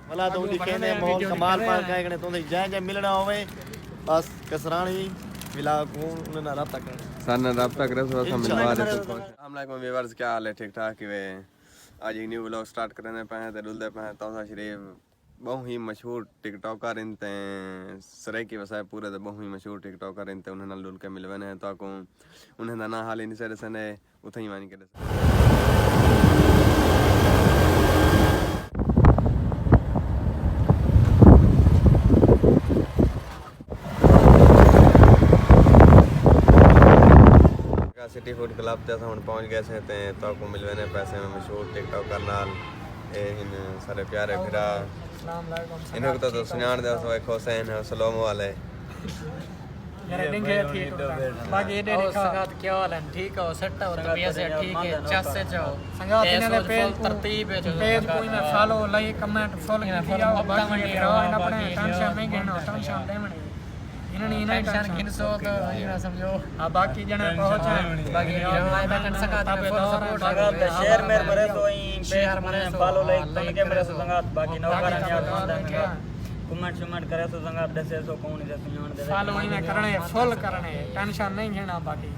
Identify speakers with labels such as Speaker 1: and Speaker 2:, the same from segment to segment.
Speaker 1: भला तो दिखे ने माहौल कमाल पार कने तो जै जै मिलना होवे बस कसरानी विला को उन्हें रब्ता करना
Speaker 2: साना रब्ता करे तो हम मिलवा दे तो अस्सलाम वालेकुम व्यूअर्स क्या हाल है ठीक ठाक कि वे आज एक न्यू व्लॉग स्टार्ट करने पे हैं ते डुलदे पे हैं तौसा शरीफ बहुत ही मशहूर टिकटॉकर इनते सरे की वसाए पूरे ते बहुत ही मशहूर टिकटॉकर इनते उन्हें ना डुल के मिलवने हैं तो को उन्हें ना हाल इन से सने उथई मानी के सिटी फूड क्लब जैसा हम पहुंच गए थे तो को मिलवे पैसे में मशहूर टिकटॉकर नाल इन सारे प्यारे फिरा इन्हें तो सुनान दे सो एक हुसैन सलोम वाले
Speaker 3: यार डिंगे ठीक बाकी ये संगात क्या हाल है ठीक हो सेट हो तबियत से ठीक है चस से जाओ संगात इन्हें पेज तरतीब है पेज कोई ना फॉलो लाइक कमेंट फॉलो किया बाकी अपने टेंशन नहीं घेना टेंशन लेमने इन्हें टेंशन घिनसो तो ना समझो अब बाकी जने पहुंचे बाकी बटन संगात पे सपोर्ट
Speaker 4: शेयर मेरे मरे तो शेयर मरे फॉलो लाइक तन के मेरे संगात बाकी नौकर कमेंट शमेंट करे तो संगात दसे सो कौन दे सुनान दे
Speaker 3: फॉलो इन्हें करने फुल करने टेंशन नहीं घेना बाकी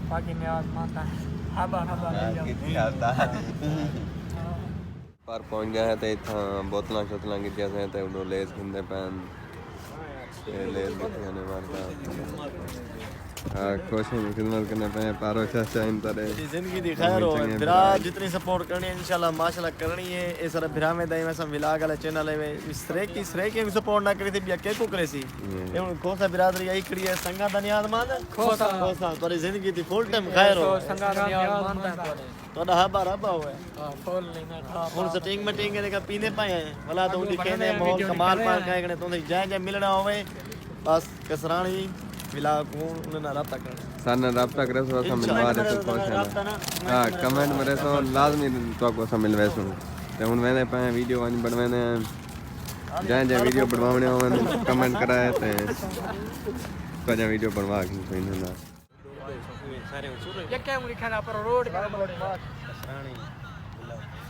Speaker 3: बाकी न्याज मानता है हबा
Speaker 2: कितनी आता पर पहुंच गए हैं तो इथा बोतलां शोतलां गिटिया से ते उडो लेस खिंदे पैन ले दिखाने वाला कोशिश खिदमत करने पे पारो चाचा इन तरह
Speaker 1: जिंदगी दी खैर हो बिरा जितनी सपोर्ट करनी है इंशाल्लाह माशाल्लाह करनी है ए सारा बिरा में दाई में सब विलाग वाला चैनल है इसरे की सपोर्ट ना करी थी बिया के को करे सी ए हुन खोसा बिरादरी आई खड़ी है संगा धन्यवाद मान खोसा तोरी जिंदगी दी फुल टाइम खैर हो
Speaker 3: संगा धन्यवाद मानता है
Speaker 1: तोड़ा हबा रबा हुआ
Speaker 3: फुल नहीं मैं
Speaker 1: हुन सेटिंग मीटिंग के पीने पाए हैं भला तो दिखे ने माहौल कमाल पार कने तो जै जै मिलना होवे बस कसरानी विला को उन्हें रब्ता करना
Speaker 2: साना रब्ता करे तो हम मिलवा दे तो हां कमेंट मरे तो लाजमी तो को हम मिलवे सुन ते हुन मैंने पे वीडियो वन बनवाने जै जै वीडियो बनवाने हो कमेंट कराए ते तो जै वीडियो बनवा के कोई ना
Speaker 3: ये क्या मुरी खाना पर रोड का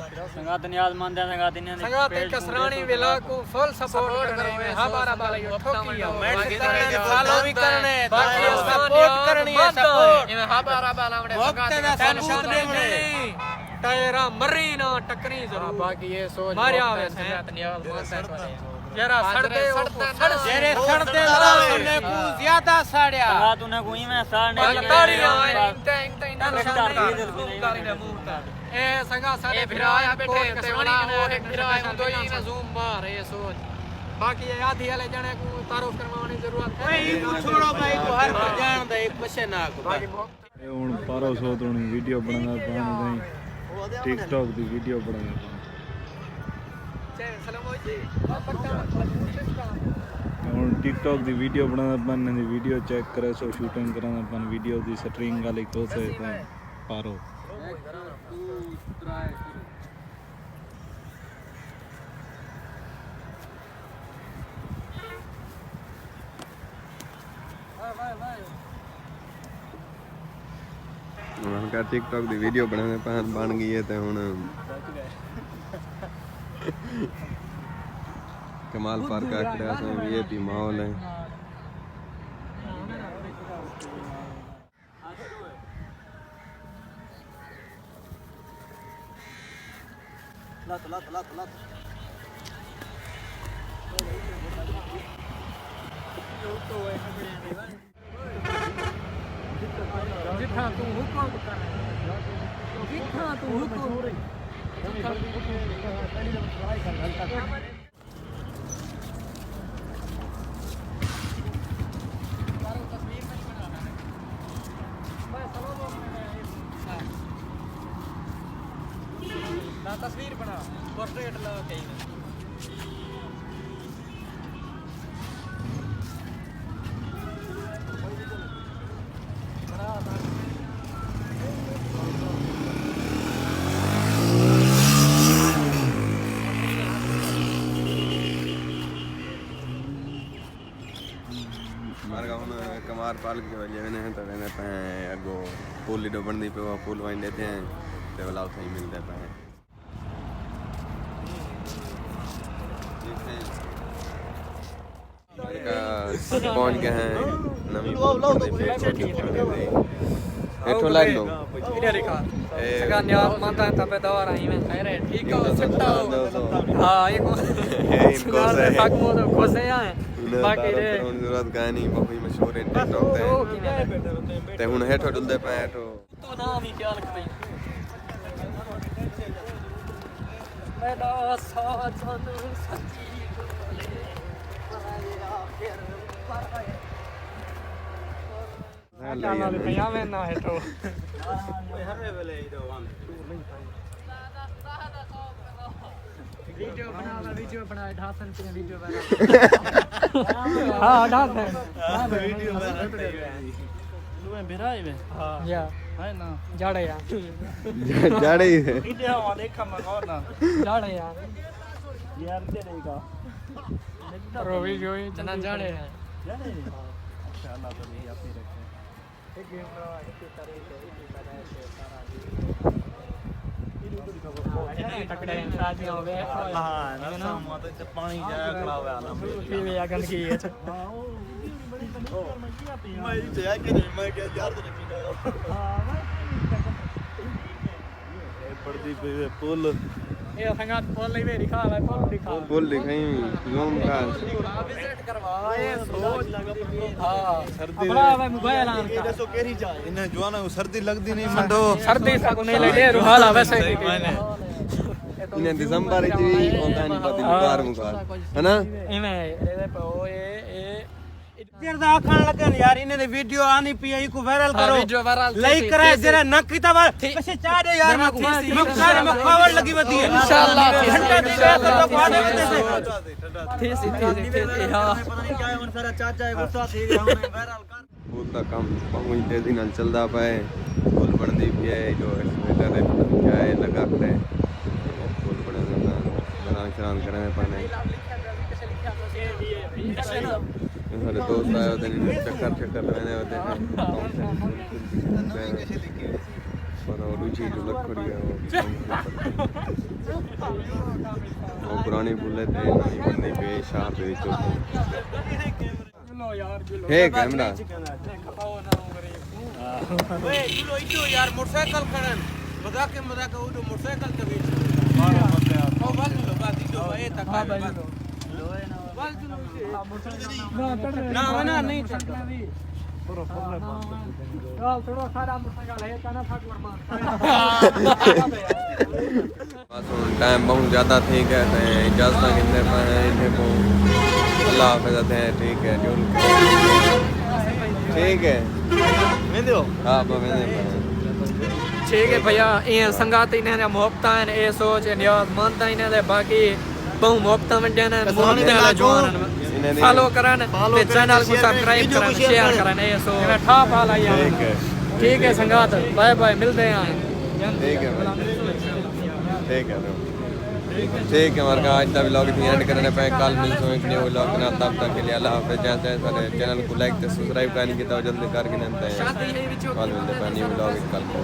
Speaker 4: संगात धन्यवाद मान दे संगात इन्हें
Speaker 3: संगात कसरानी विला को फुल सपोर्ट करने हमारा बाला यो ठोकी फॉलो भी करने बाकी सपोर्ट करनी है सपोर्ट ये हमारा बाला हमने संगात टेंशन नहीं टायरा मरी ना टकरी जरूर बाकी ये सोच मारिया है संगात धन्यवाद मानता है जरा सड़ते जेरे सड़ते तूने को ज्यादा साड़या
Speaker 4: तूने कोई में साड़ने
Speaker 3: ताड़ी इंता ए संगा सारे भिराया बैठे ते वणा वो एक भिराया दो ही ना जूम मार ये सोच बाकी ये आधी वाले जने को तारुफ करवाने जरूरत है छोड़ो भाई को हर जान दे एक बसे ना को
Speaker 5: ਇਹ ਹੁਣ 1200 ਤੋਂ ਵੀਡੀਓ ਬਣਾਉਣਾ ਪਾਣੀ ਨਹੀਂ ਟਿਕਟੌਕ ਦੀ ਵੀਡੀਓ ਬਣਾਉਣਾ
Speaker 3: सलाम जी
Speaker 5: ਹੁਣ ਟਿਕਟੌਕ ਦੀ ਵੀਡੀਓ ਬਣਾਉਣਾ ਪਾਣੀ ਦੀ ਵੀਡੀਓ ਚੈੱਕ ਕਰੇ ਸੋ ਸ਼ੂਟਿੰਗ ਕਰਾਉਣਾ ਪਾਣੀ ਵੀਡੀਓ ਦੀ ਸਟ੍ਰਿੰਗ ਵਾਲੀ ਕੋਸੇ ਤੇ ਪਾਰੋ
Speaker 2: उनका टिकटॉक दी वीडियो बनाने पे बन गई है ते हुन कमाल पार्क आकड़ा से वीआईपी माहौल है
Speaker 3: जिठा तू हुक्म कर जिठा तू हुक्म तस्वीर बना पोर्ट्रेट लगा कहीं
Speaker 2: कमार पाल के वजह ने तो वेने पे अगो पुल डोबन दी पे वो पुल वाइन देते हैं ते वाला उठा ही मिलते पे पहुंच गए हैं नवी हेठो लाग लो
Speaker 3: इधर दिखा सगा न्याज मानता है तबे दवा रही मैं कह रहे ठीक है सट्टा हां ये को
Speaker 2: इनको से
Speaker 3: हक मो तो खोसे आए बाकी रे
Speaker 2: जरूरत गानी बहुत मशहूर है टिकटॉक ते हुन हेठो डुलदे पे हेठो
Speaker 3: तो नाम ही ख्याल करें मेरा साजन सच्ची भैया मैं ना है तो वीडियो बना ढासन के वीडियो बना हां ढासन वीडियो बना बिराई में हां या है ना जाड़े यार
Speaker 2: जाड़े
Speaker 5: वीडियो देखा मैं और ना
Speaker 3: जाड़े यार
Speaker 5: ते देगा
Speaker 3: रो वीडियो जना जाड़े हैं
Speaker 5: इंशाल्लाह तो नहीं अपनी रखे
Speaker 3: एक गेम रहा एक तकड़े शादी हो गए
Speaker 5: हां ना मत से पानी जाया खड़ा हुआ ना
Speaker 3: पीवे या गंदगी है
Speaker 1: मैं जाया कि नहीं मैं क्या यार तो रखी
Speaker 5: पड़ती पे पुल
Speaker 3: ये संगात पोल ले वे दिखा भाई पोल दिखा
Speaker 2: बोल दिखाई लूम का
Speaker 3: विजिट करवाए सोच हां सर्दी बड़ा भाई मोबाइल आन का
Speaker 1: देखो केरी जाए
Speaker 5: इन्हें जो ना सर्दी लगती नहीं मंडो
Speaker 3: सर्दी सा को नहीं लगे रुहाला वैसे ही
Speaker 2: इन्हें दिसंबर जी होता नहीं पता बाहर मुकार है ना
Speaker 3: इमे रे पे ओ ए
Speaker 4: देर दा आखण लगन यार इने दे वीडियो आनी पी आई को वायरल करो
Speaker 3: वीडियो वायरल
Speaker 4: लाइक करे जरा नक की तब कैसे चाहे यार मैं सारे में पावर लगी बती है
Speaker 3: इंशाल्लाह
Speaker 4: घंटा दी गया तो लोग आने बते से
Speaker 3: थी हां
Speaker 4: पता नहीं क्या है उन सारा चाचा है गुस्सा थी हमने वायरल कर
Speaker 2: पुल का काम बहुत तेजी नाल चलदा पाए पुल बढ़दी भी है जो एक्सीलेटर है क्या है लगा करे पुल बड़ा बना चलान करे पाने हमारे दोस्त आए होते हैं चक्कर रहने होते हैं और रुचि जो लग पड़ी है वो पुरानी बुलेट है नई बनने पे शहर दे
Speaker 3: लो यार
Speaker 2: है कैमरा
Speaker 3: खपाओ ना करे
Speaker 4: ओए चलो इतो यार मोटरसाइकिल खड़न मजाक वो मोटरसाइकिल के बीच ओ बाल लो बात इतो ए तक
Speaker 3: हां भाई लो ना नहीं चलता पूरा थोड़ा सारा मोटरसाइकिल है काना फाट मार
Speaker 2: बस टाइम बहुत ज़्यादा ठीक है तो इजाज़त कितने पाए इन्हें को अल्लाह हाफ़िज़ आते हैं ठीक है जो ठीक है
Speaker 1: मैं दो
Speaker 2: हाँ मैंने
Speaker 3: ठीक है भैया ये संगात इन्हें मोहब्बत है ये सोच नियाज मानता इन्हें बाकी बहु मोहब्बत वंडे ने मोहब्बत वाला जवान फॉलो करन ते चैनल को सब्सक्राइब करन शेयर करन ये सो ठा पाला यार ठीक है संगात बाय बाय मिलते हैं
Speaker 2: ठीक है ठीक है हमारा आज का व्लॉग इतनी एंड करने पे कल मिलते हैं एक न्यू व्लॉग ना तब तक के लिए अल्लाह हाफ़िज़ जैसे सारे चैनल को लाइक ते सब्सक्राइब करने की तो जल्दी करके नंते हैं कल मिलते हैं न्यू व्लॉग कल को